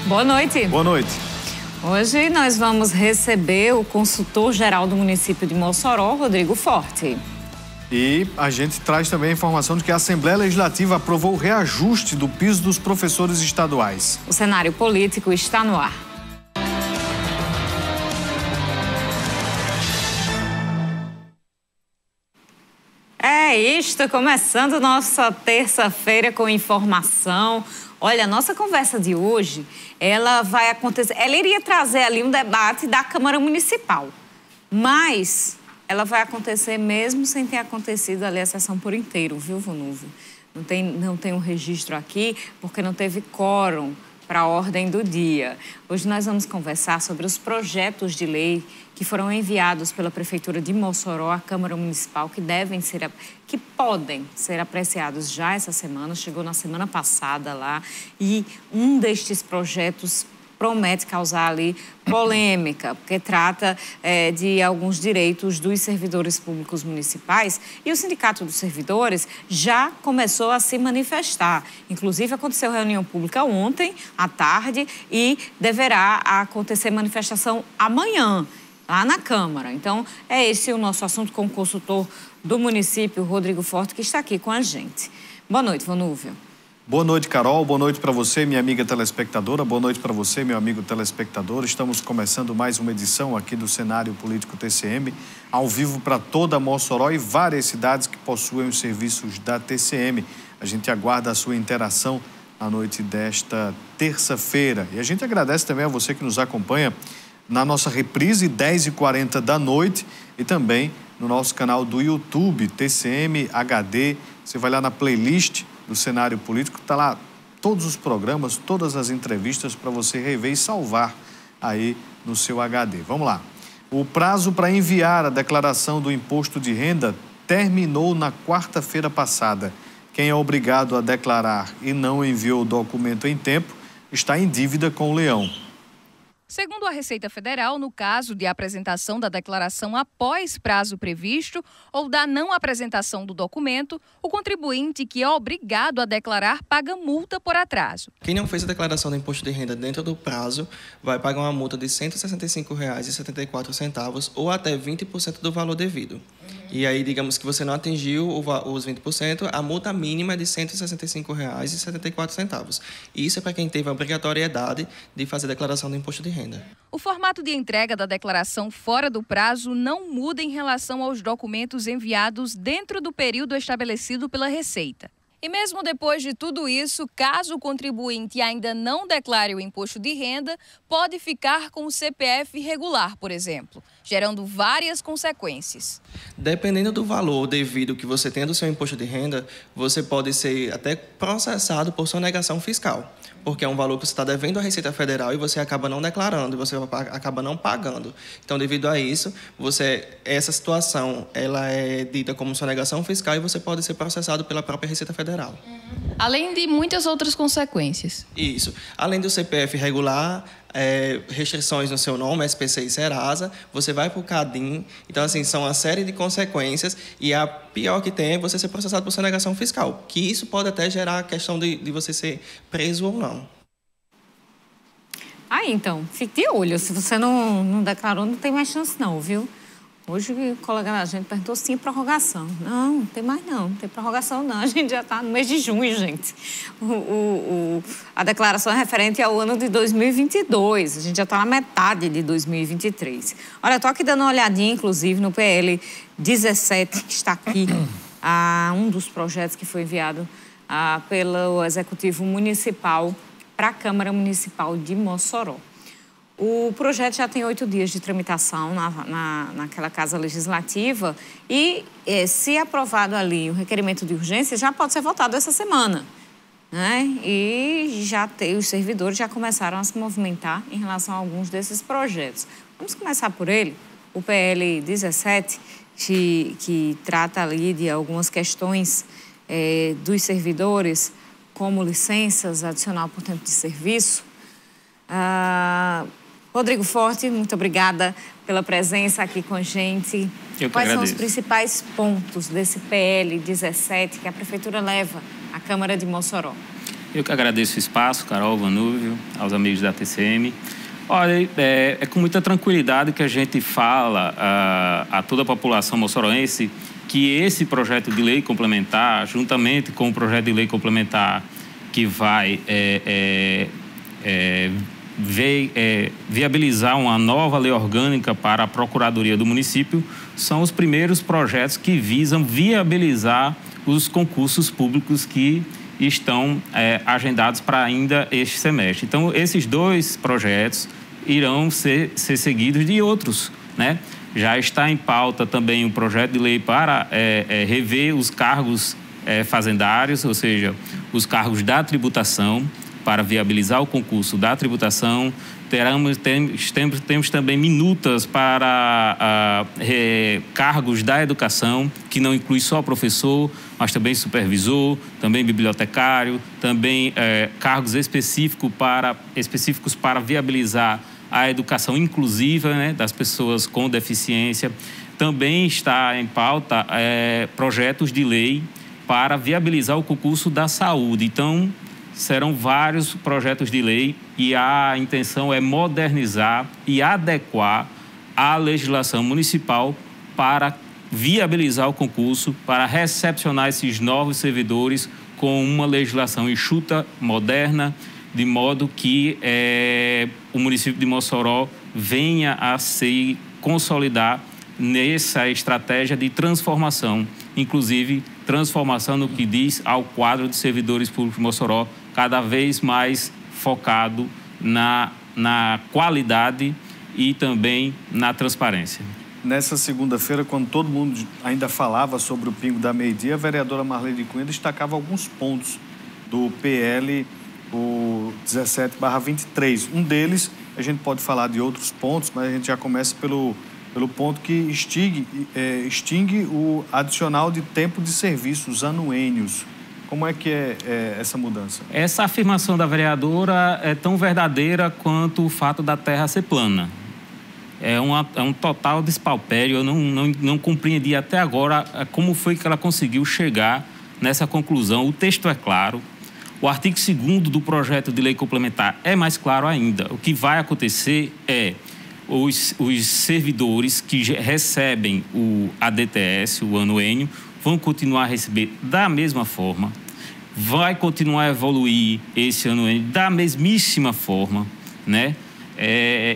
Boa noite. Boa noite. Hoje nós vamos receber o consultor-geral do município de Mossoró, Rodrigo Forte. E a gente traz também a informação de que a Assembleia Legislativa aprovou o reajuste do piso dos professores estaduais. O cenário político está no ar. É isto, começando nossa terça-feira com informação. Olha, a nossa conversa de hoje, ela vai acontecer... Ela iria trazer ali um debate da Câmara Municipal, mas ela vai acontecer mesmo sem ter acontecido ali a sessão por inteiro, viu, Vonúvio? Não tem um registro aqui, porque não teve quórum para a ordem do dia. Hoje nós vamos conversar sobre os projetos de lei que foram enviados pela Prefeitura de Mossoró à Câmara Municipal, que podem ser apreciados já essa semana, chegou na semana passada lá, e um destes projetos promete causar ali polêmica, porque trata de alguns direitos dos servidores públicos municipais, e o Sindicato dos Servidores já começou a se manifestar. Inclusive, aconteceu reunião pública ontem, à tarde, e deverá acontecer manifestação amanhã, lá na Câmara. Então, é esse o nosso assunto com o consultor do município, Rodrigo Forte, que está aqui com a gente. Boa noite, Vonúvio. Boa noite, Carol. Boa noite para você, minha amiga telespectadora. Boa noite para você, meu amigo telespectador. Estamos começando mais uma edição aqui do Cenário Político TCM, ao vivo para toda Mossoró e várias cidades que possuem os serviços da TCM. A gente aguarda a sua interação na noite desta terça-feira. E a gente agradece também a você que nos acompanha na nossa reprise, 10h40 da noite, e também no nosso canal do YouTube, TCM HD. Você vai lá na playlist do Cenário Político, está lá todos os programas, todas as entrevistas para você rever e salvar aí no seu HD. Vamos lá. O prazo para enviar a declaração do imposto de renda terminou na quarta-feira passada. Quem é obrigado a declarar e não enviou o documento em tempo está em dívida com o Leão. Segundo a Receita Federal, no caso de apresentação da declaração após prazo previsto ou da não apresentação do documento, o contribuinte que é obrigado a declarar paga multa por atraso. Quem não fez a declaração do imposto de renda dentro do prazo vai pagar uma multa de R$ 165,74 ou até 20% do valor devido. E aí, digamos que você não atingiu os 20%, a multa mínima é de R$ 165,74. Isso é para quem teve a obrigatoriedade de fazer a declaração do imposto de renda. O formato de entrega da declaração fora do prazo não muda em relação aos documentos enviados dentro do período estabelecido pela Receita. E mesmo depois de tudo isso, caso o contribuinte ainda não declare o imposto de renda, pode ficar com o CPF irregular, por exemplo, gerando várias consequências. Dependendo do valor devido que você tenha do seu imposto de renda, você pode ser até processado por sonegação fiscal, porque é um valor que você está devendo à Receita Federal e você acaba não declarando, e você acaba não pagando. Então, devido a isso, essa situação ela é dita como sonegação fiscal e você pode ser processado pela própria Receita Federal. Além de muitas outras consequências. Isso. Além do CPF irregular, restrições no seu nome, SPC e Serasa, você vai para o CADIM. Então, assim, são uma série de consequências e a pior que tem é você ser processado por sonegação fiscal, que isso pode até gerar a questão de você ser preso ou não. Então, fique de olho. Se você não declarou, não tem mais chance não, viu? Hoje o colega da gente perguntou se tinha prorrogação. Não tem mais não tem prorrogação não. A gente já está no mês de junho, gente. A declaração é referente ao ano de 2022. A gente já está na metade de 2023. Olha, estou aqui dando uma olhadinha, inclusive, no PL 17, que está aqui. Um dos projetos que foi enviado pelo Executivo Municipal para a Câmara Municipal de Mossoró. O projeto já tem 8 dias de tramitação naquela Casa Legislativa e, se aprovado ali o requerimento de urgência, já pode ser votado essa semana, né? E os servidores já começaram a se movimentar em relação a alguns desses projetos. Vamos começar por ele, o PL 17, que trata ali de algumas questões dos servidores, como licenças, adicional por tempo de serviço. Rodrigo Forte, muito obrigada pela presença aqui com a gente. Quais são os principais pontos desse PL 17 que a Prefeitura leva à Câmara de Mossoró? Eu que agradeço o espaço, Carol, Vanúvio, aos amigos da TCM. Olha, é com muita tranquilidade que a gente fala a toda a população moçoroense que esse projeto de lei complementar, juntamente com o projeto de lei complementar que vai viabilizar uma nova lei orgânica para a Procuradoria do município, são os primeiros projetos que visam viabilizar os concursos públicos que estão agendados para ainda este semestre. Então, esses dois projetos irão ser seguidos de outros, né? Já está em pauta também um projeto de lei para rever os cargos fazendários, ou seja, os cargos da tributação, para viabilizar o concurso da tributação. Temos também minutas para cargos da educação, que não inclui só professor, mas também supervisor, também bibliotecário, também cargos específicos para viabilizar a educação inclusiva, né, das pessoas com deficiência. Também está em pauta projetos de lei para viabilizar o concurso da saúde. Então, serão vários projetos de lei e a intenção é modernizar e adequar a legislação municipal para viabilizar o concurso, para recepcionar esses novos servidores com uma legislação enxuta, moderna, de modo que o município de Mossoró venha a se consolidar nessa estratégia de transformação, inclusive transformação no que diz ao quadro de servidores públicos de Mossoró, cada vez mais focado na qualidade e também na transparência. Nessa segunda-feira, quando todo mundo ainda falava sobre o Pingo da Meio-Dia, a vereadora Marlene Cunha destacava alguns pontos do PL, o 17/23. Um deles, a gente pode falar de outros pontos, mas a gente já começa pelo ponto que extingue o adicional de tempo de serviço, os anuênios. Como é que é essa mudança? Essa afirmação da vereadora é tão verdadeira quanto o fato da terra ser plana. É um total despautério. Eu não compreendi até agora como foi que ela conseguiu chegar nessa conclusão. O texto é claro. O artigo 2º do projeto de lei complementar é mais claro ainda. O que vai acontecer é os servidores que recebem o ADTS, o anuênio, vão continuar a receber da mesma forma, vai continuar a evoluir esse anuênio da mesmíssima forma, né?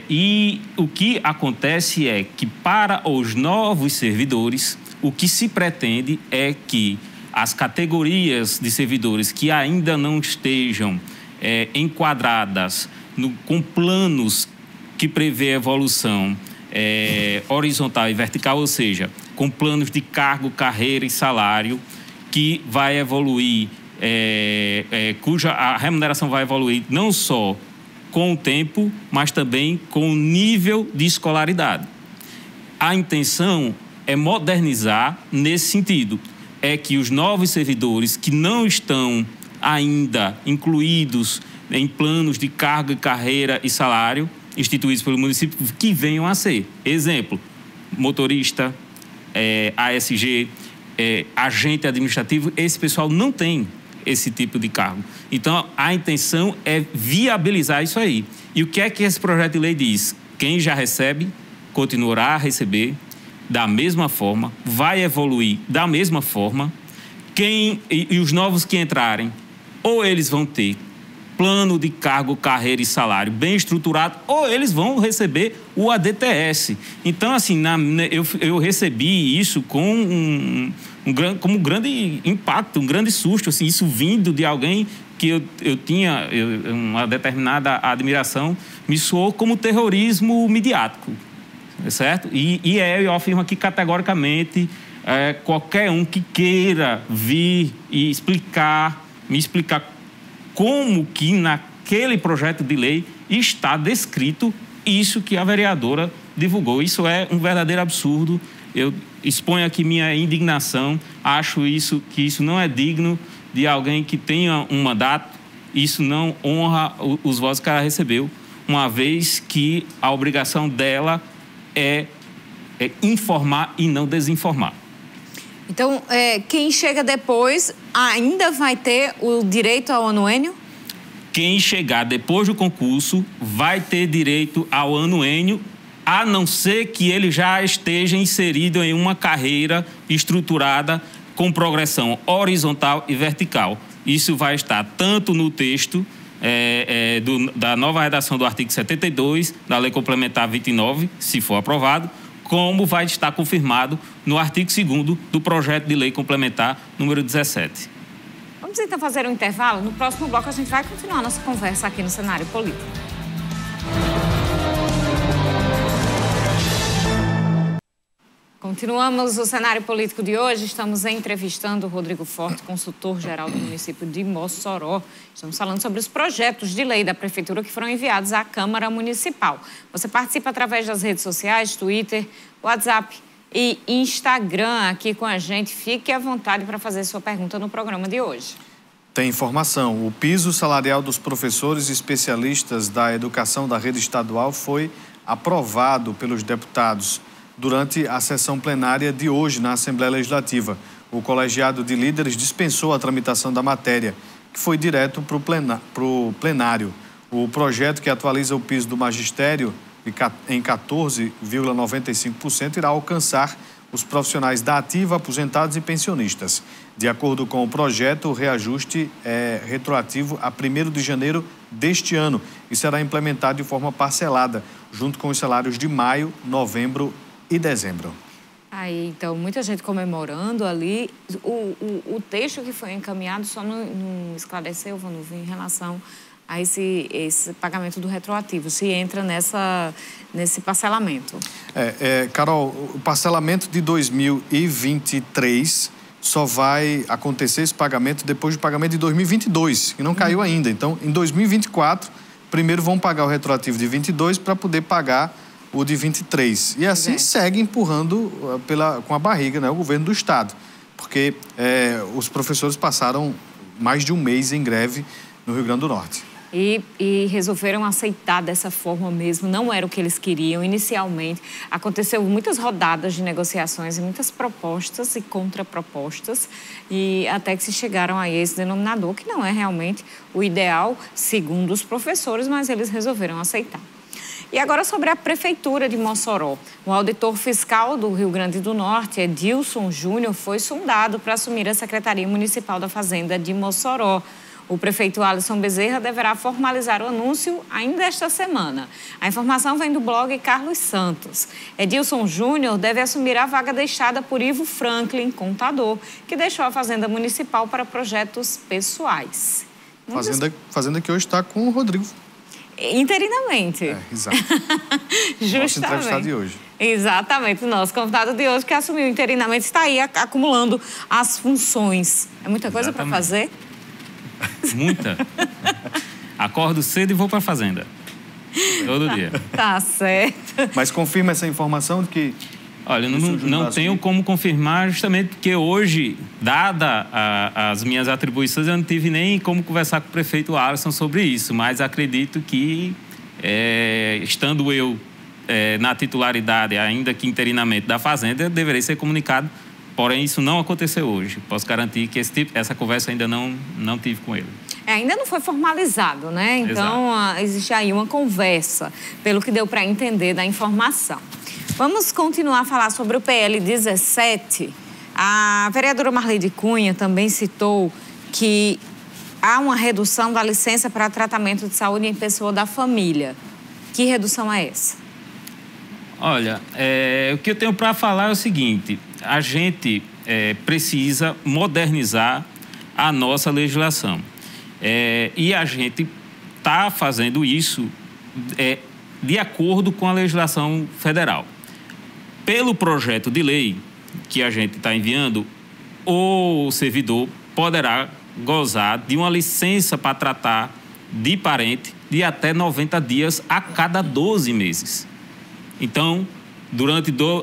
E o que acontece é que para os novos servidores, o que se pretende é que as categorias de servidores que ainda não estejam enquadradas com planos que prevê evolução horizontal e vertical, ou seja, com planos de cargo, carreira e salário, que vai evoluir, cuja a remuneração vai evoluir não só com o tempo, mas também com o nível de escolaridade. A intenção é modernizar nesse sentido, é que os novos servidores que não estão ainda incluídos em planos de cargo, carreira e salário instituídos pelo município, que venham a ser. Exemplo, motorista, ASG, agente administrativo, esse pessoal não tem esse tipo de cargo. Então, a intenção é viabilizar isso aí. E o que é que esse projeto de lei diz? Quem já recebe, continuará a receber da mesma forma, vai evoluir da mesma forma. E os novos que entrarem, ou eles vão ter plano de cargo, carreira e salário bem estruturado, ou eles vão receber o ADTS. Então, assim, eu recebi isso com um grande impacto, um grande susto, assim, isso vindo de alguém que eu tinha uma determinada admiração, me soou como terrorismo midiático, certo? E eu afirmo aqui categoricamente, qualquer um que queira vir e me explicar como que naquele projeto de lei está descrito isso que a vereadora divulgou. Isso é um verdadeiro absurdo. Eu exponho aqui minha indignação. Acho que isso não é digno de alguém que tenha um mandato. Isso não honra os votos que ela recebeu, uma vez que a obrigação dela é informar e não desinformar. Então, quem chega depois ainda vai ter o direito ao anuênio? quem chegar depois do concurso vai ter direito ao anuênio, a não ser que ele já esteja inserido em uma carreira estruturada com progressão horizontal e vertical. Isso vai estar tanto no texto da nova redação do artigo 72 da Lei Complementar 29, se for aprovado, como vai estar confirmado no artigo 2º do projeto de lei complementar número 17. Vamos então fazer um intervalo. No próximo bloco a gente vai continuar nossa conversa aqui no Cenário Político. Continuamos o Cenário Político de hoje. Estamos entrevistando o Rodrigo Forte, consultor-geral do município de Mossoró. Estamos falando sobre os projetos de lei da Prefeitura que foram enviados à Câmara Municipal. Você participa através das redes sociais, Twitter, WhatsApp e Instagram aqui com a gente. Fique à vontade para fazer sua pergunta no programa de hoje. Tem informação. O piso salarial dos professores e especialistas da educação da rede estadual foi aprovado pelos deputados durante a sessão plenária de hoje na Assembleia Legislativa. O colegiado de líderes dispensou a tramitação da matéria, que foi direto para o plenário. O projeto que atualiza o piso do magistério em 14,95% irá alcançar os profissionais da ativa, aposentados e pensionistas. De acordo com o projeto, o reajuste é retroativo a 1º de janeiro deste ano e será implementado de forma parcelada, junto com os salários de maio, novembro e dezembro. Aí, então, muita gente comemorando ali. O texto que foi encaminhado só não esclareceu, Vanuvi, em relação a esse pagamento do retroativo, se entra nesse parcelamento. Carol, o parcelamento de 2023 só vai acontecer esse pagamento depois do pagamento de 2022, que não caiu ainda. Então, em 2024, primeiro vão pagar o retroativo de 22 para poder pagar o de 23. E assim segue empurrando com a barriga, né, o governo do Estado. Porque os professores passaram mais de um mês em greve no Rio Grande do Norte. E resolveram aceitar dessa forma mesmo, não era o que eles queriam inicialmente. Aconteceu muitas rodadas de negociações e muitas propostas e contrapropostas, e até que se chegaram a esse denominador, que não é realmente o ideal, segundo os professores, mas eles resolveram aceitar. E agora sobre a Prefeitura de Mossoró. O auditor fiscal do Rio Grande do Norte, Edilson Júnior, foi sondado para assumir a Secretaria Municipal da Fazenda de Mossoró. O prefeito Alisson Bezerra deverá formalizar o anúncio ainda esta semana. A informação vem do blog Carlos Santos. Edilson Júnior deve assumir a vaga deixada por Ivo Franklin, contador, que deixou a Fazenda Municipal para projetos pessoais. Fazenda que hoje está com o Rodrigo. Interinamente. Exato. Justamente. Nosso entrevistado de hoje. Exatamente. O nosso convidado de hoje, que assumiu interinamente, está aí acumulando as funções. É muita coisa para fazer? Muita. Acordo cedo e vou para a Fazenda. Todo dia. Tá certo. Mas confirma essa informação de que... Olha, não tenho como confirmar, justamente porque hoje, dada as minhas atribuições, eu não tive nem como conversar com o prefeito Alisson sobre isso, mas acredito que, estando eu na titularidade, ainda que interinamente, da Fazenda, deveria ser comunicado, porém isso não aconteceu hoje. Posso garantir que essa conversa ainda não tive com ele. Ainda não foi formalizado, né? Então, existe aí uma conversa, pelo que deu para entender da informação. Vamos continuar a falar sobre o PL 17. A vereadora Marleide Cunha também citou que há uma redução da licença para tratamento de saúde em pessoa da família. Que redução é essa? Olha, o que eu tenho para falar é o seguinte: a gente precisa modernizar a nossa legislação. E a gente está fazendo isso de acordo com a legislação federal. Pelo projeto de lei que a gente está enviando, o servidor poderá gozar de uma licença para tratar de parente de até 90 dias a cada 12 meses. Então,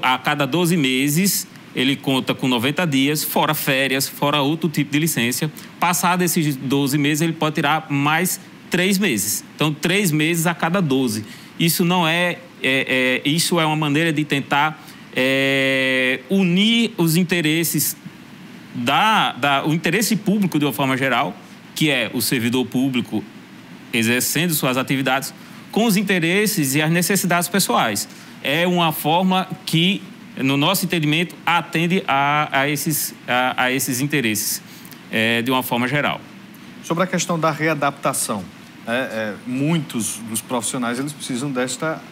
a cada 12 meses, ele conta com 90 dias, fora férias, fora outro tipo de licença. Passado esses 12 meses, ele pode tirar mais 3 meses. Então, 3 meses a cada 12. Isso não isso é uma maneira de tentar unir os interesses o interesse público de uma forma geral, que é o servidor público exercendo suas atividades com os interesses e as necessidades pessoais. É uma forma que, no nosso entendimento, atende a esses interesses, de uma forma geral. Sobre a questão da readaptação, muitos dos profissionais eles precisam desta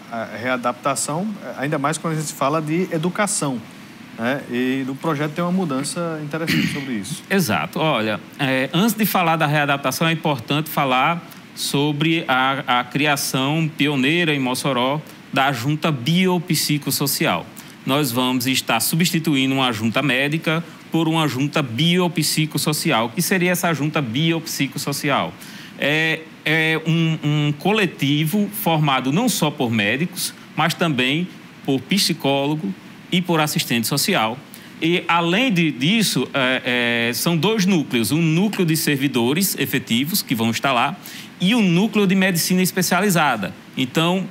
readaptação, ainda mais quando a gente fala de educação. E no projeto tem uma mudança interessante sobre isso. Exato. Olha, antes de falar da readaptação, é importante falar sobre a criação pioneira em Mossoró da junta biopsicossocial. Nós vamos estar substituindo uma junta médica por uma junta biopsicossocial. O que seria essa junta biopsicossocial? É um coletivo formado não só por médicos, mas também por psicólogo e por assistente social. E, além disso, são dois núcleos. Um núcleo de servidores efetivos, que vão estar lá, e um núcleo de medicina especializada. Então,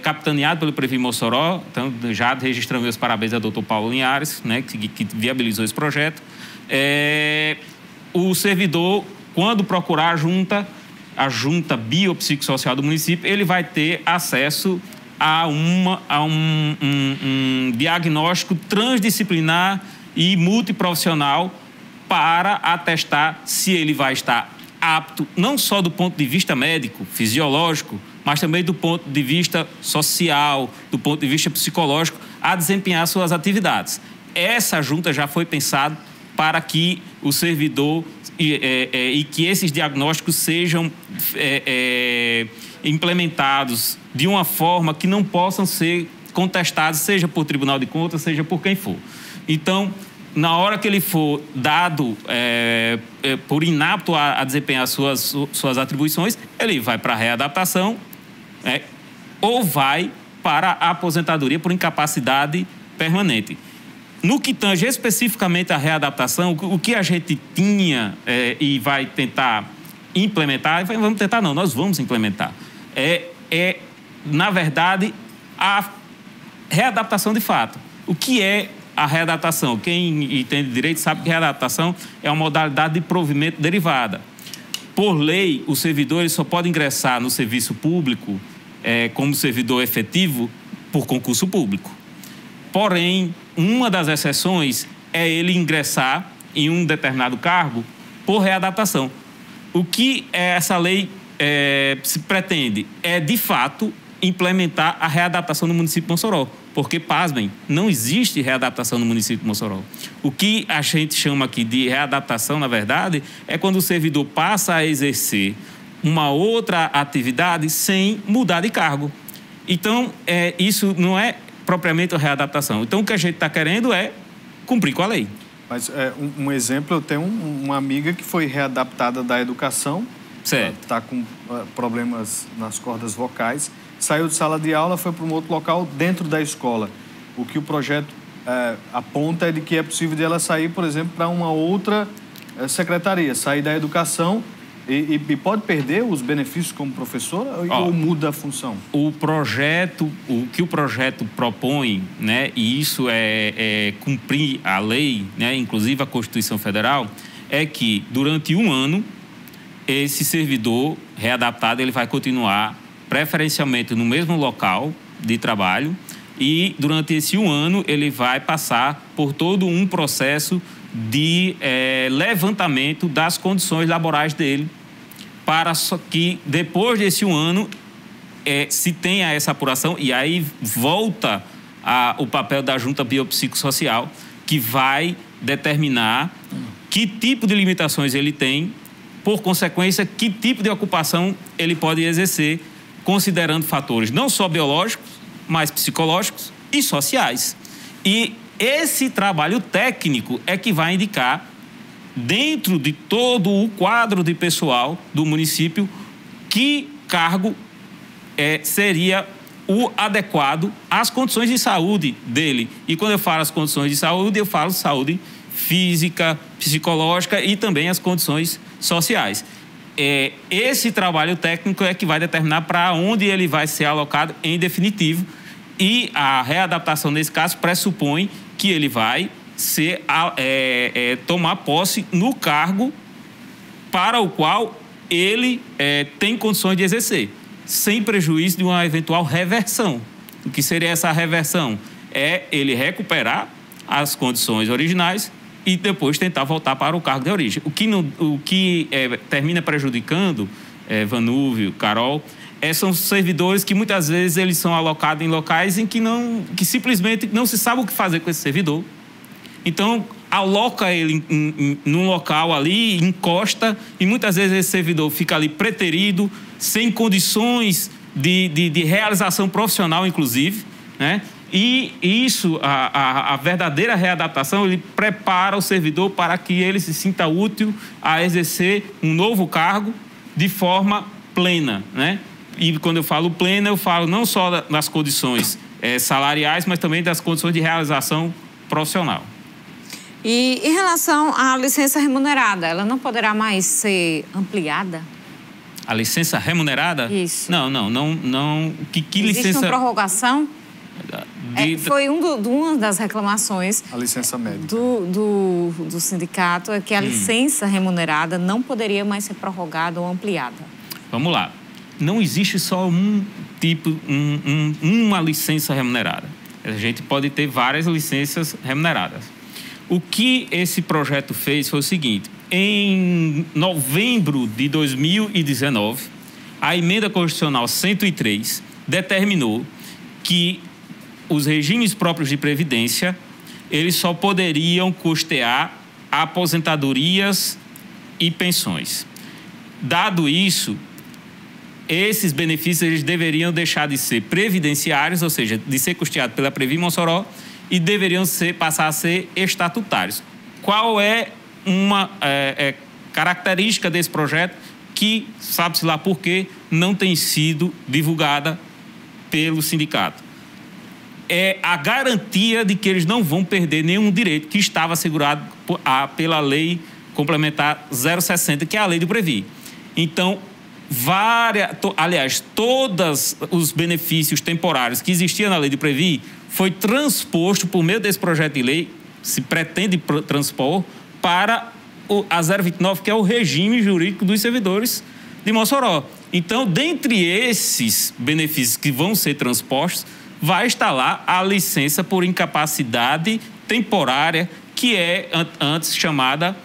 capitaneado pelo Prefeito Mossoró, então, já registrando meus parabéns ao doutor Paulo Linhares, né, que viabilizou esse projeto. O servidor, quando procurar a junta biopsicossocial do município, ele vai ter acesso a um diagnóstico transdisciplinar e multiprofissional para atestar se ele vai estar apto, não só do ponto de vista médico, fisiológico, mas também do ponto de vista social, do ponto de vista psicológico, a desempenhar suas atividades. Essa junta já foi pensada para que o servidor e que esses diagnósticos sejam implementados de uma forma que não possam ser contestados, seja por Tribunal de Contas, seja por quem for. Então, na hora que ele for dado por inapto a desempenhar suas atribuições, ele vai para a readaptação, ou vai para a aposentadoria por incapacidade permanente. No que tange especificamente a readaptação, o que a gente tinha e vai tentar implementar, vamos tentar não, nós vamos implementar, na verdade, a readaptação de fato. O que é a readaptação? Quem entende direito sabe que readaptação é uma modalidade de provimento derivada. Por lei, o servidor ele só pode ingressar no serviço público como servidor efetivo por concurso público. Porém, uma das exceções é ele ingressar em um determinado cargo por readaptação. O que essa lei se pretende de fato, implementar a readaptação no município de Mossoró. Porque, pasmem, não existe readaptação no município de Mossoró. O que a gente chama aqui de readaptação, na verdade, é quando o servidor passa a exercer uma outra atividade sem mudar de cargo. Então, isso não é propriamente a readaptação. Então, o que a gente está querendo é cumprir com a lei. Mas, um exemplo, eu tenho uma amiga que foi readaptada da educação. Certo. Está com problemas nas cordas vocais. Saiu de sala de aula, foi para um outro local dentro da escola. O que o projeto aponta é de que é possível de ela sair, por exemplo, para uma outra secretaria, sair da educação e pode perder os benefícios como professora ou muda a função? O que o projeto propõe, né, e isso é cumprir a lei, né, inclusive a Constituição Federal, é que durante um ano esse servidor readaptado ele vai continuar preferencialmente no mesmo local de trabalho e durante esse um ano ele vai passar por todo um processo de levantamento das condições laborais dele para que depois desse um ano se tenha essa apuração e aí volta o papel da junta biopsicossocial que vai determinar que tipo de limitações ele tem, por consequência, que tipo de ocupação ele pode exercer, considerando fatores não só biológicos, mas psicológicos e sociais. E esse trabalho técnico é que vai indicar, dentro de todo o quadro de pessoal do município, que cargo seria o adequado às condições de saúde dele. E quando eu falo as condições de saúde, eu falo saúde física, psicológica e também as condições sociais. Esse trabalho técnico é que vai determinar para onde ele vai ser alocado em definitivo e a readaptação, nesse caso, pressupõe que ele vai tomar posse no cargo para o qual ele tem condições de exercer, sem prejuízo de uma eventual reversão. O que seria essa reversão? É ele recuperar as condições originais e depois tentar voltar para o cargo de origem. O que termina prejudicando, Vanúvio, Carol, são servidores que muitas vezes eles são alocados em locais em que simplesmente não se sabe o que fazer com esse servidor. Então, aloca ele num local ali, encosta, e muitas vezes esse servidor fica ali preterido, sem condições de realização profissional, inclusive, né? E isso, a verdadeira readaptação, ele prepara o servidor para que ele se sinta útil a exercer um novo cargo de forma plena, né? E quando eu falo plena, eu falo não só das condições salariais, mas também das condições de realização profissional. E em relação à licença remunerada, ela não poderá mais ser ampliada? A licença remunerada? Isso. Não. Que Existe licença? uma prorrogação? Foi uma das reclamações. A licença médica. Do sindicato é que a licença remunerada não poderia mais ser prorrogada ou ampliada. Vamos lá. Não existe só um tipo, uma licença remunerada. A gente pode ter várias licenças remuneradas. O que esse projeto fez foi o seguinte: em novembro de 2019, a emenda constitucional 103 determinou que os regimes próprios de previdência, eles só poderiam custear aposentadorias e pensões. Dado isso, esses benefícios eles deveriam deixar de ser previdenciários, ou seja, de ser custeados pela Previ Mossoró, e deveriam passar a ser estatutários. Qual é uma característica desse projeto que, sabe-se lá por quê, não tem sido divulgada pelo sindicato? É a garantia de que eles não vão perder nenhum direito que estava assegurado pela Lei Complementar 060, que é a lei do Previ. Então, todos os benefícios temporários que existiam na lei do Previ foi transposto por meio desse projeto de lei, se pretende transpor, para a 029, que é o regime jurídico dos servidores de Mossoró. Então, dentre esses benefícios que vão ser transpostos, vai estar lá a licença por incapacidade temporária, que é antes chamada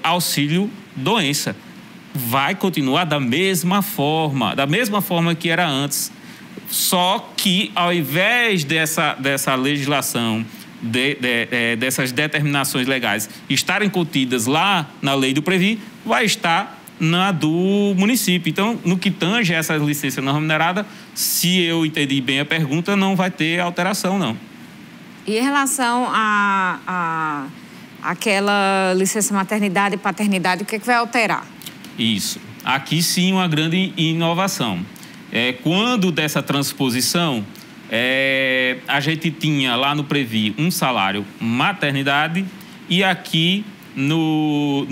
auxílio-doença. Vai continuar da mesma forma que era antes. Só que, ao invés dessa legislação, dessas determinações legais estarem contidas lá na lei do Previ, vai estar na do município. Então, no que tange essa licença não remunerada, se eu entendi bem a pergunta, não vai ter alteração, não. E em relação àquela licença maternidade e paternidade, o que vai alterar? Isso. Aqui sim uma grande inovação. Quando dessa transposição, a gente tinha lá no Previ um salário maternidade e aqui no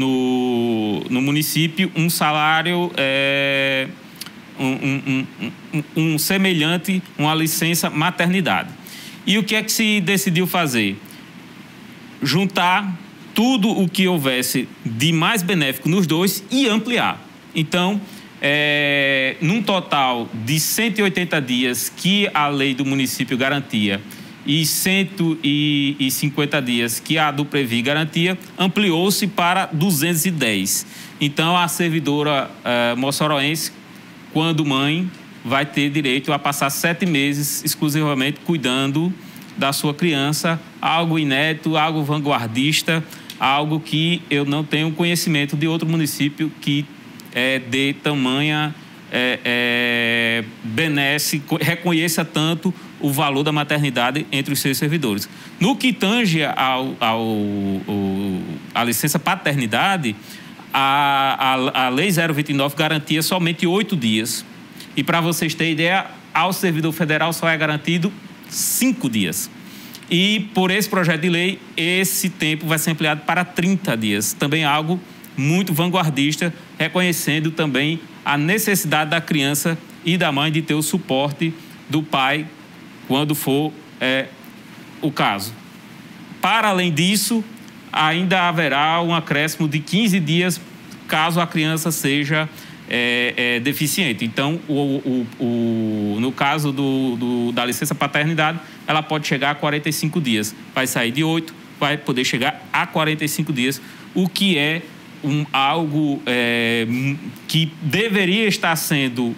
município um salário um semelhante, uma licença maternidade. E o que é que se decidiu fazer? Juntar tudo o que houvesse de mais benéfico nos dois e ampliar. Então, num total de 180 dias que a lei do município garantia e 150 dias que a do Previ garantia, ampliou-se para 210. Então, a servidora moçoroense, quando mãe, vai ter direito a passar 7 meses exclusivamente cuidando da sua criança, algo inédito, algo vanguardista, algo que eu não tenho conhecimento de outro município que dê tamanha benesse, reconheça tanto o valor da maternidade entre os seus servidores. No que tange a licença paternidade, a Lei 029 garantia somente 8 dias. E para vocês terem ideia, ao servidor federal só é garantido 5 dias. E por esse projeto de lei, esse tempo vai ser ampliado para 30 dias. Também algo muito vanguardista, reconhecendo também a necessidade da criança e da mãe de ter o suporte do pai quando for o caso. Para além disso, ainda haverá um acréscimo de 15 dias caso a criança seja deficiente. Então, no caso da licença paternidade, ela pode chegar a 45 dias. Vai sair de 8, vai poder chegar a 45 dias, o que é algo que deveria estar sendo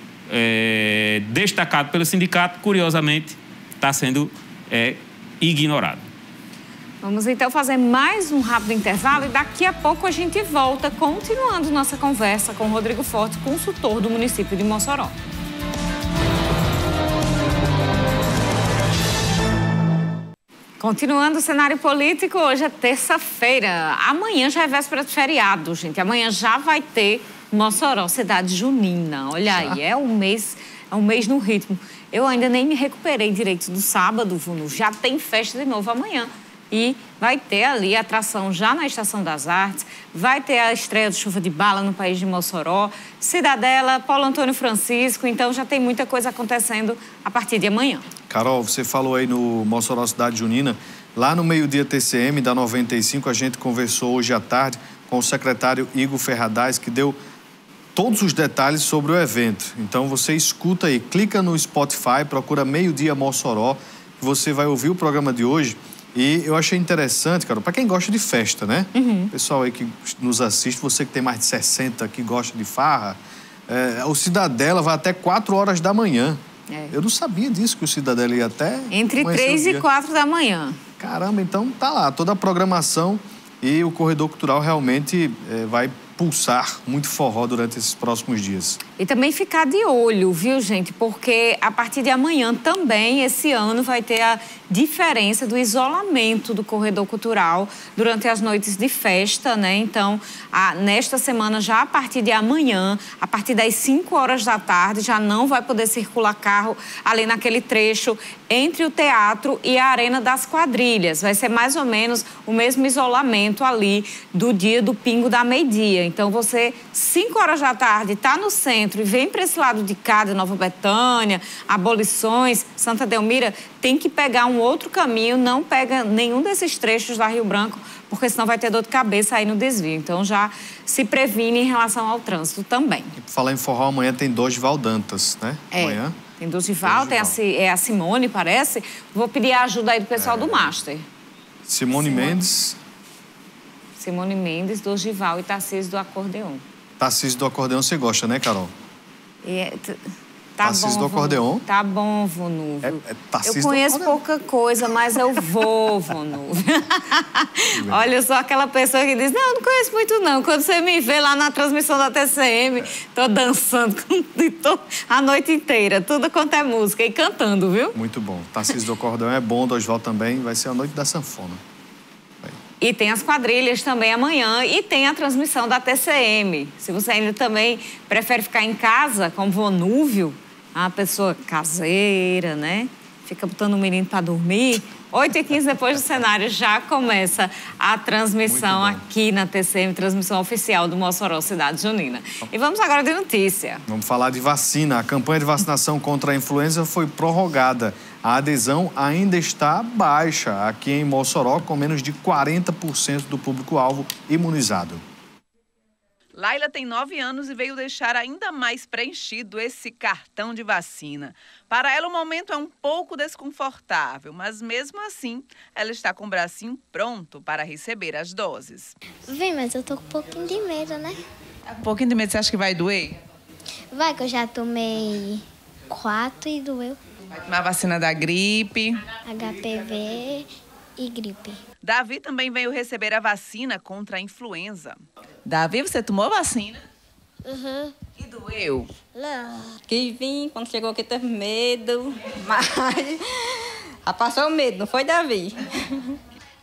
destacado pelo sindicato, curiosamente, está sendo ignorado. Vamos então fazer mais um rápido intervalo e daqui a pouco a gente volta, continuando nossa conversa com o Rodrigo Forte, consultor do município de Mossoró. Continuando o cenário político, hoje é terça-feira. Amanhã já é véspera de feriado, gente. Amanhã já vai ter Mossoró, cidade junina. Olha aí, é um mês no ritmo. Eu ainda nem me recuperei direito do sábado, Vunu. Já tem festa de novo amanhã. E vai ter ali a atração já na Estação das Artes, vai ter a estreia do Chuva de Bala no País de Mossoró, Cidadela, Paulo Antônio Francisco, então já tem muita coisa acontecendo a partir de amanhã. Carol, você falou aí no Mossoró Cidade Junina, lá no meio-dia TCM da 95, a gente conversou hoje à tarde com o secretário Igor Ferradais, que deu todos os detalhes sobre o evento. Então você escuta aí, clica no Spotify, procura Meio-Dia Mossoró, que você vai ouvir o programa de hoje. E eu achei interessante, Carol, para quem gosta de festa, né? Pessoal aí que nos assiste, você que tem mais de 60, que gosta de farra, o Cidadela vai até 4 horas da manhã. Eu não sabia disso, que o Cidadela ia até... Entre 3 e 4 da manhã. Caramba, então tá lá, toda a programação e o Corredor Cultural realmente vai pulsar muito forró durante esses próximos dias. E também ficar de olho, viu, gente? Porque a partir de amanhã também, esse ano, vai ter a diferença do isolamento do Corredor Cultural durante as noites de festa, né? Então, nesta semana, já a partir de amanhã, a partir das 5 horas da tarde, já não vai poder circular carro ali naquele trecho entre o teatro e a Arena das Quadrilhas. Vai ser mais ou menos o mesmo isolamento ali do dia do pingo da meio-dia. Então, você, 5 horas da tarde, está no centro e vem para esse lado de cá, de Nova Betânia, Abolições, Santa Delmira, tem que pegar um outro caminho, não pega nenhum desses trechos da Rio Branco, porque senão vai ter dor de cabeça aí no desvio. Então, já se previne em relação ao trânsito também. E por falar em forró, amanhã tem Dorival Dantas, né? Amanhã. Tem Dorival, tem a Simone, parece. Vou pedir a ajuda aí do pessoal do Master. Simone Mendes, Dorival e Tarcísio do Acordeon. Tarcísio do Acordeon você gosta, né, Carol? Tá Tarcísio bom, do Acordeon? Tá bom, Vonúvio. Tarcísio eu conheço pouca coisa, mas eu vou, Vonúvio. Olha, eu sou aquela pessoa que diz, não conheço muito não. Quando você me vê lá na transmissão da TCM, tô dançando a noite inteira, tudo quanto é música e cantando, viu? Muito bom. Tarcísio do Acordeon é bom, Dorival também. Vai ser a noite da sanfona. E tem as quadrilhas também amanhã e tem a transmissão da TCM. Se você ainda também prefere ficar em casa, como Vonúvio, uma pessoa caseira, né? Fica botando o menino para dormir. 8h15 depois do cenário já começa a transmissão aqui na TCM, transmissão oficial do Mossoró Cidade Junina. E vamos agora de notícia. Vamos falar de vacina. A campanha de vacinação contra a influenza foi prorrogada. A adesão ainda está baixa aqui em Mossoró, com menos de 40% do público-alvo imunizado. Laila tem 9 anos e veio deixar ainda mais preenchido esse cartão de vacina. Para ela, o momento é um pouco desconfortável, mas mesmo assim, ela está com o bracinho pronto para receber as doses. Vem, mas eu tô com um pouquinho de medo, né? Um pouquinho de medo, você acha que vai doer? Vai, que eu já tomei 4 e doeu. Vai tomar a vacina da gripe. HPV e gripe. Davi também veio receber a vacina contra a influenza. Davi, você tomou a vacina? Uhum. E doeu? Não. Que vim, quando chegou aqui teve medo, mas já passou o medo, não foi, Davi?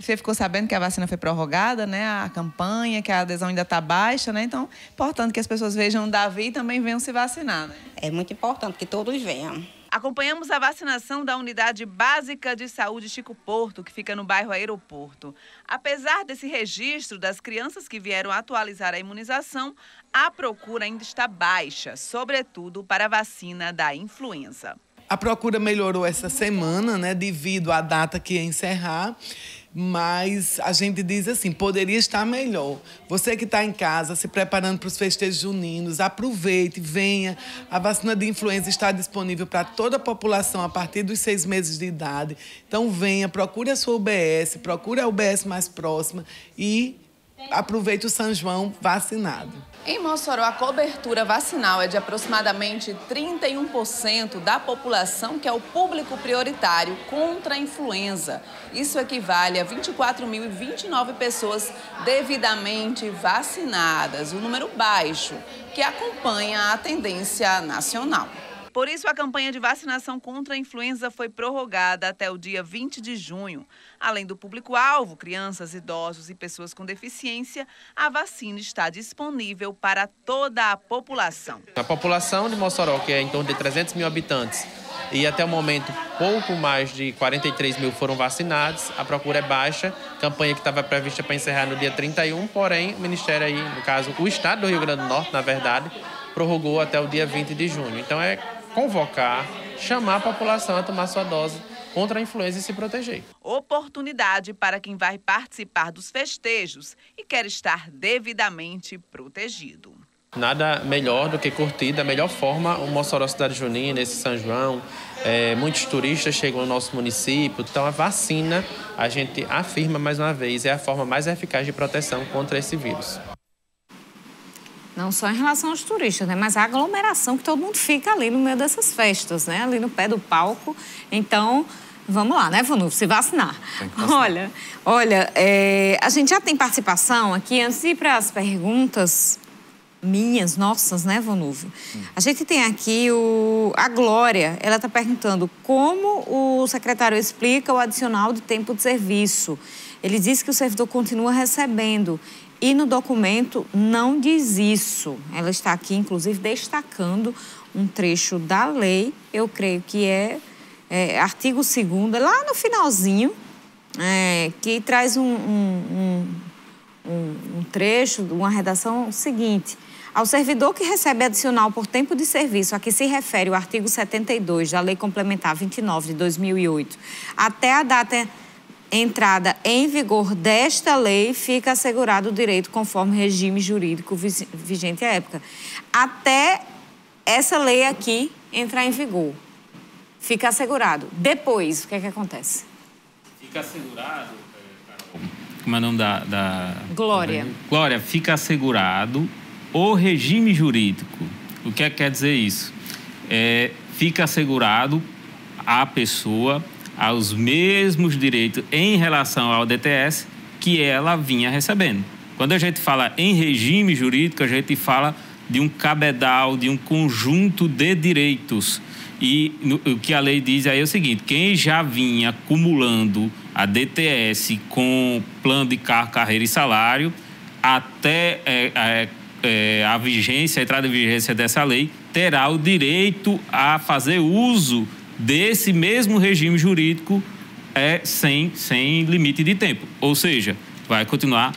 Você ficou sabendo que a vacina foi prorrogada, né? A campanha, que a adesão ainda está baixa, né? Então, importante que as pessoas vejam o Davi e também venham se vacinar, né? É muito importante que todos venham. Acompanhamos a vacinação da Unidade Básica de Saúde Chico Porto, que fica no bairro Aeroporto. Apesar desse registro das crianças que vieram atualizar a imunização, a procura ainda está baixa, sobretudo para a vacina da influenza. A procura melhorou essa semana, né, devido à data que ia encerrar. Mas a gente diz assim, poderia estar melhor. Você que está em casa, se preparando para os festejos juninos, aproveite, venha. A vacina de influenza está disponível para toda a população a partir dos 6 meses de idade. Então venha, procure a sua UBS, procure a UBS mais próxima e aproveite o São João vacinado. Em Mossoró, a cobertura vacinal é de aproximadamente 31% da população, que é o público prioritário contra a influenza. Isso equivale a 24.029 pessoas devidamente vacinadas, um número baixo, que acompanha a tendência nacional. Por isso, a campanha de vacinação contra a influenza foi prorrogada até o dia 20 de junho. Além do público-alvo, crianças, idosos e pessoas com deficiência, a vacina está disponível para toda a população. A população de Mossoró, que é em torno de 300 mil habitantes, e até o momento pouco mais de 43 mil foram vacinados, a procura é baixa, campanha que estava prevista para encerrar no dia 31, porém o Ministério aí, no caso o Estado do Rio Grande do Norte, na verdade, prorrogou até o dia 20 de junho. Então é convocar, chamar a população a tomar sua dose contra a influenza e se proteger. Oportunidade para quem vai participar dos festejos e quer estar devidamente protegido. Nada melhor do que curtir da melhor forma o Mossoró Cidade Junina, esse São João. Muitos turistas chegam ao nosso município, então a vacina, a gente afirma mais uma vez, é a forma mais eficaz de proteção contra esse vírus. Não só em relação aos turistas, né? Mas a aglomeração que todo mundo fica ali no meio dessas festas, né? Ali no pé do palco. Então, vamos lá, né, Vanuf? Se vacinar. Olha, a gente já tem participação aqui. Antes de ir para as perguntas minhas, nossas, né, Vanuf? A gente tem aqui a Glória. Ela está perguntando como o secretário explica o adicional de tempo de serviço. Ele diz que o servidor continua recebendo. E no documento não diz isso. Ela está aqui, inclusive, destacando um trecho da lei, eu creio que é artigo 2º, lá no finalzinho, que traz um trecho, uma redação seguinte. Ao servidor que recebe adicional por tempo de serviço, a que se refere o artigo 72 da Lei Complementar 29 de 2008, até a data entrada em vigor desta lei, fica assegurado o direito conforme regime jurídico vigente à época. Até essa lei aqui entrar em vigor, fica assegurado. Depois, o que é que acontece? Fica assegurado, como é o nome da... Glória. Glória, fica assegurado o regime jurídico. O que é que quer dizer isso? Fica assegurado a pessoa aos mesmos direitos em relação ao DTS que ela vinha recebendo. Quando a gente fala em regime jurídico, a gente fala de um cabedal, de um conjunto de direitos. E o que a lei diz aí é o seguinte: quem já vinha acumulando a DTS com plano de cargo, carreira e salário, até a entrada em vigência dessa lei, terá o direito a fazer uso desse mesmo regime jurídico sem limite de tempo. Ou seja, vai continuar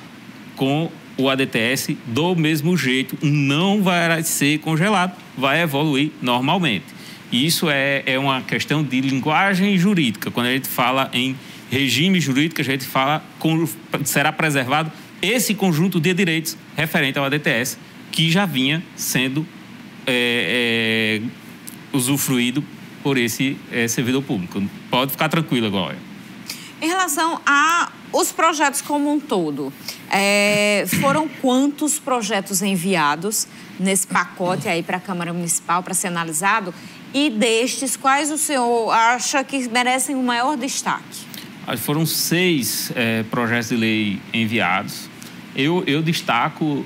com o ADTS do mesmo jeito, não vai ser congelado, vai evoluir normalmente. Isso é uma questão de linguagem jurídica. Quando a gente fala em regime jurídico, a gente fala será preservado esse conjunto de direitos referente ao ADTS que já vinha sendo usufruído por esse servidor público. Pode ficar tranquilo agora. Em relação aos projetos como um todo, foram quantos projetos enviados nesse pacote aí para a Câmara Municipal para ser analisado? E destes, quais o senhor acha que merecem o maior destaque? Foram 6 projetos de lei enviados. Eu destaco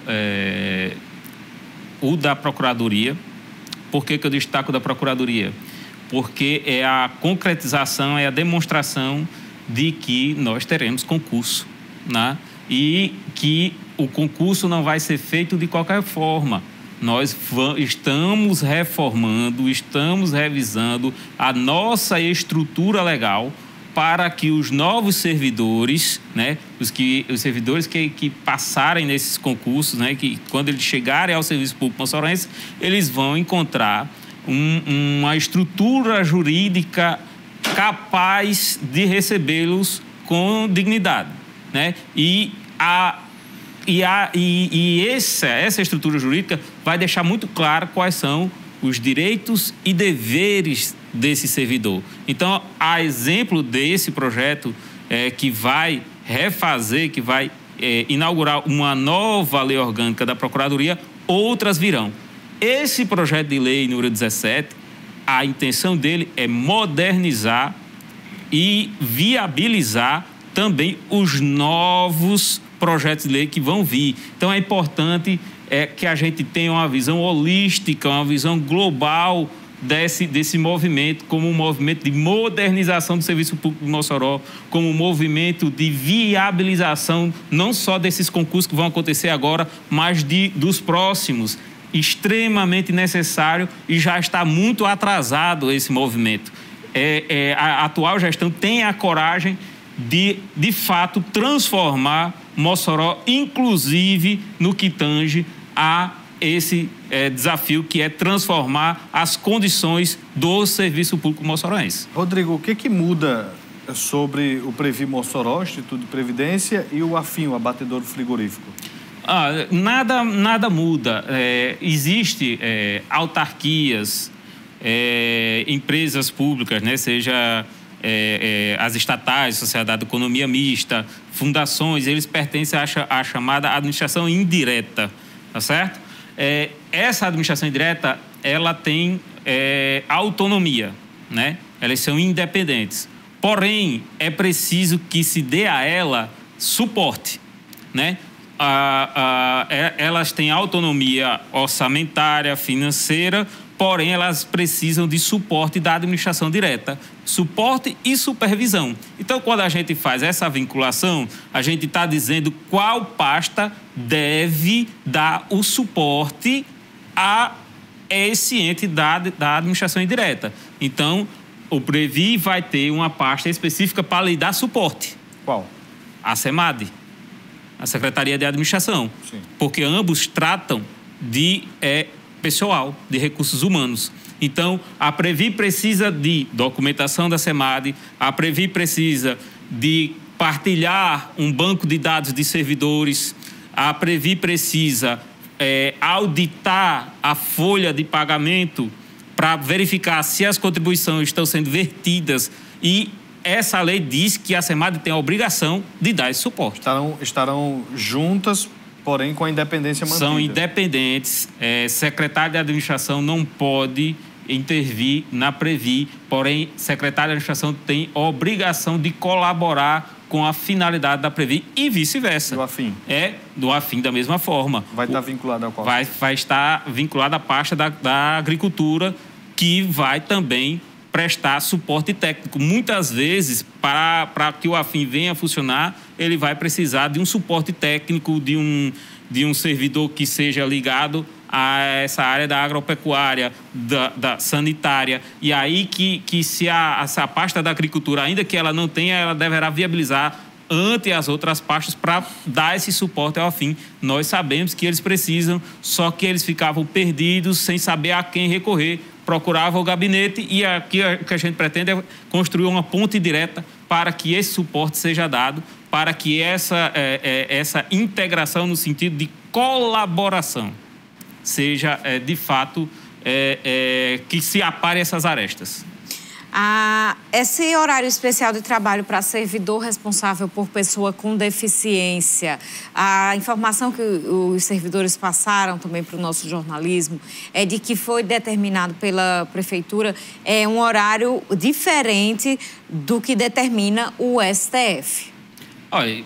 o da Procuradoria. Por que eu destaco da Procuradoria? Porque é a concretização, é a demonstração de que nós teremos concurso, né? E que o concurso não vai ser feito de qualquer forma. Nós estamos reformando, estamos revisando a nossa estrutura legal para que os novos servidores, né, os servidores que passarem nesses concursos, né, que quando eles chegarem ao Serviço Público Moçoroense, eles vão encontrar uma estrutura jurídica capaz de recebê-los com dignidade, né? E essa estrutura jurídica vai deixar muito claro quais são os direitos e deveres desse servidor. Então, a exemplo desse projeto que vai refazer, que vai inaugurar uma nova lei orgânica da Procuradoria, outras virão. Esse projeto de lei número 17, a intenção dele é modernizar e viabilizar também os novos projetos de lei que vão vir. Então, é importante que a gente tenha uma visão holística, uma visão global desse movimento, como um movimento de modernização do serviço público de Mossoró, como um movimento de viabilização não só desses concursos que vão acontecer agora, mas dos próximos. Extremamente necessário e já está muito atrasado esse movimento. A atual gestão tem a coragem de fato, transformar Mossoró, inclusive no que tange a esse desafio, que é transformar as condições do serviço público moçoroense. Rodrigo, o que muda sobre o Previ Mossoró, Instituto de Previdência, e o AFIM, o abatedouro frigorífico? Nada muda. Existe autarquias, empresas públicas, né, seja as estatais, Sociedade de Economia Mista, fundações, eles pertencem à chamada administração indireta, tá certo? Essa administração indireta, ela tem autonomia, né? Elas são independentes. Porém, é preciso que se dê a ela suporte, né? Elas têm autonomia orçamentária, financeira, porém elas precisam de suporte da administração direta, suporte e supervisão. Então, quando a gente faz essa vinculação, a gente está dizendo qual pasta deve dar o suporte a esse ente da administração indireta. Então, o Previ vai ter uma pasta específica para lhe dar suporte. Qual? A SEMAD, a Secretaria de Administração. Sim. Porque ambos tratam de pessoal, de recursos humanos. Então, a Previ precisa de documentação da SEMAD, a Previ precisa de partilhar um banco de dados de servidores, a Previ precisa auditar a folha de pagamento para verificar se as contribuições estão sendo vertidas, e essa lei diz que a SEMAD tem a obrigação de dar esse suporte. Estarão juntas, porém com a independência mantida. São independentes. Secretário de administração não pode intervir na Previ, porém, secretário de administração tem a obrigação de colaborar com a finalidade da Previ e vice-versa. Do AFIM? Do AFIM da mesma forma. Vai estar vinculado ao qual? Vai estar vinculado à pasta da agricultura, que vai também prestar suporte técnico. Muitas vezes, para que o AFIM venha a funcionar, ele vai precisar de um suporte técnico, de um servidor que seja ligado a essa área da agropecuária, da sanitária. E aí que se essa pasta da agricultura, ainda que ela não tenha, ela deverá viabilizar ante as outras pastas para dar esse suporte ao AFIM. Nós sabemos que eles precisam, só que eles ficavam perdidos, sem saber a quem recorrer, procuravam o gabinete, e aqui o que a gente pretende é construir uma ponte direta para que esse suporte seja dado, para que essa integração no sentido de colaboração seja, de fato, que se apare essas arestas. Esse horário especial de trabalho para servidor responsável por pessoa com deficiência, a informação que os servidores passaram também para o nosso jornalismo é de que foi determinado pela prefeitura um horário diferente do que determina o STF. Olha,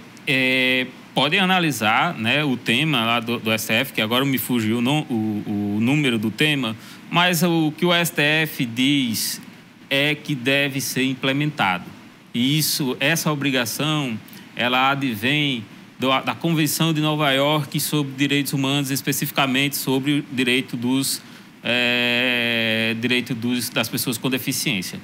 podem analisar, né, o tema lá do STF, que agora me fugiu o número do tema, mas o que o STF diz é que deve ser implementado. E essa obrigação, ela advém da Convenção de Nova York sobre Direitos Humanos, especificamente sobre o direito das pessoas com deficiência.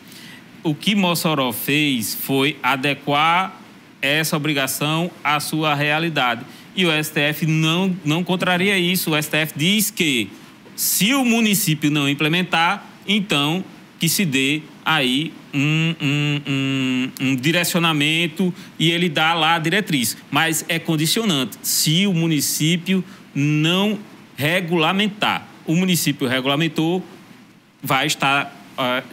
O que Mossoró fez foi adequar essa obrigação à sua realidade. E o STF não contraria isso. O STF diz que, se o município não implementar, então que se dê aí um direcionamento e ele dá lá a diretriz. Mas é condicionante se o município não regulamentar. O município regulamentou, vai estar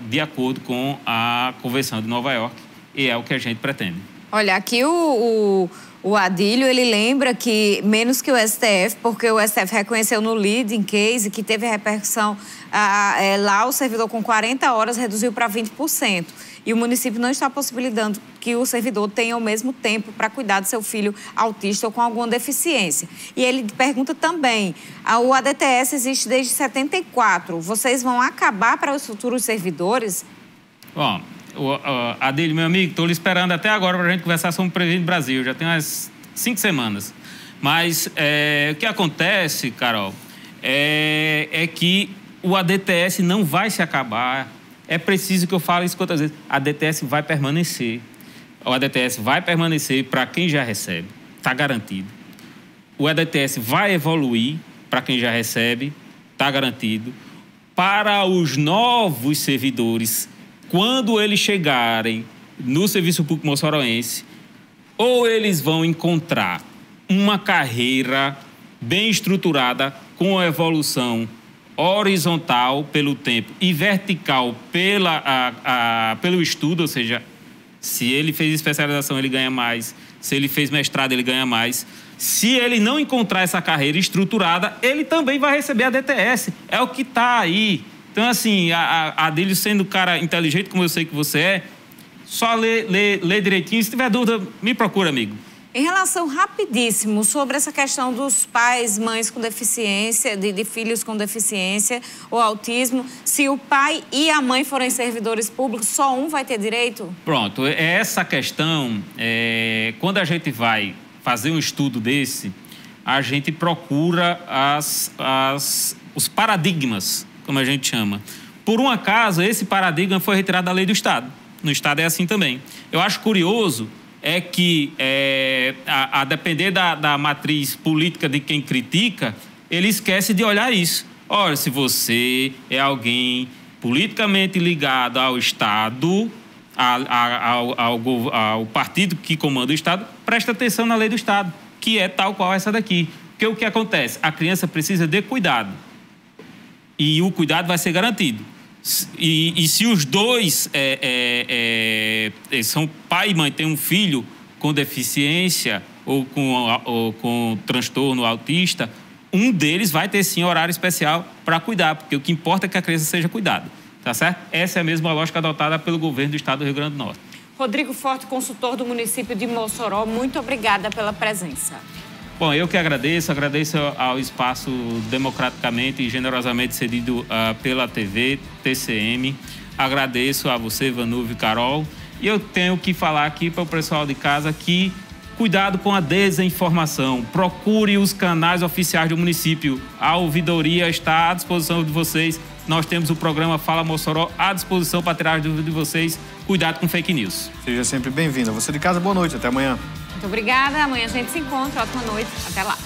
de acordo com a Convenção de Nova York e é o que a gente pretende. Olha, aqui o Adílio, ele lembra que menos que o STF, porque o STF reconheceu no leading case que teve repercussão, lá o servidor com 40 horas reduziu para 20%. E o município não está possibilitando que o servidor tenha o mesmo tempo para cuidar do seu filho autista ou com alguma deficiência. E ele pergunta também, o ADTS existe desde 74, vocês vão acabar para os futuros servidores? Bom, Adílio, meu amigo, estou lhe esperando até agora para a gente conversar sobre o Previne Brasil, já tem umas 5 semanas. Mas o que acontece, Carol, é que o ADTS não vai se acabar. É preciso que eu fale isso quantas vezes. A ADTS vai permanecer. O ADTS vai permanecer para quem já recebe, está garantido. O ADTS vai evoluir para quem já recebe, está garantido. Para os novos servidores, quando eles chegarem no Serviço Público Moçoroense, ou eles vão encontrar uma carreira bem estruturada, com a evolução horizontal pelo tempo e vertical pelo estudo, ou seja, se ele fez especialização, ele ganha mais, se ele fez mestrado, ele ganha mais. Se ele não encontrar essa carreira estruturada, ele também vai receber a DTS. É o que está aí. Então, assim, a Adílio, sendo um cara inteligente, como eu sei que você é, só lê direitinho. Se tiver dúvida, me procura, amigo. Em relação, rapidíssimo, sobre essa questão dos pais, mães com deficiência, de filhos com deficiência ou autismo, se o pai e a mãe forem servidores públicos, só um vai ter direito? Pronto, essa questão, quando a gente vai fazer um estudo desse, a gente procura os paradigmas, como a gente chama. Por um acaso, esse paradigma foi retirado da lei do Estado. No Estado é assim também. Eu acho curioso é que, a depender da matriz política de quem critica, ele esquece de olhar isso. Olha, se você é alguém politicamente ligado ao Estado, ao partido que comanda o Estado, presta atenção na lei do Estado, que é tal qual essa daqui. Porque o que acontece? A criança precisa de cuidado. E o cuidado vai ser garantido. E se os dois são pai e mãe, tem um filho com deficiência ou com transtorno autista, um deles vai ter sim horário especial para cuidar, porque o que importa é que a criança seja cuidada, tá certo? Essa é a mesma lógica adotada pelo governo do Estado do Rio Grande do Norte. Rodrigo Forte, consultor do município de Mossoró, muito obrigada pela presença. Bom, eu que agradeço ao espaço democraticamente e generosamente cedido pela TV, TCM. Agradeço a você, Vanuve e Carol. E eu tenho que falar aqui para o pessoal de casa que cuidado com a desinformação. Procure os canais oficiais do município. A ouvidoria está à disposição de vocês. Nós temos o programa Fala Mossoró à disposição para tirar as dúvidas de vocês. Cuidado com fake news. Seja sempre bem-vinda. Você de casa, boa noite. Até amanhã. Muito obrigada. Amanhã a gente se encontra. Ótima noite. Até lá.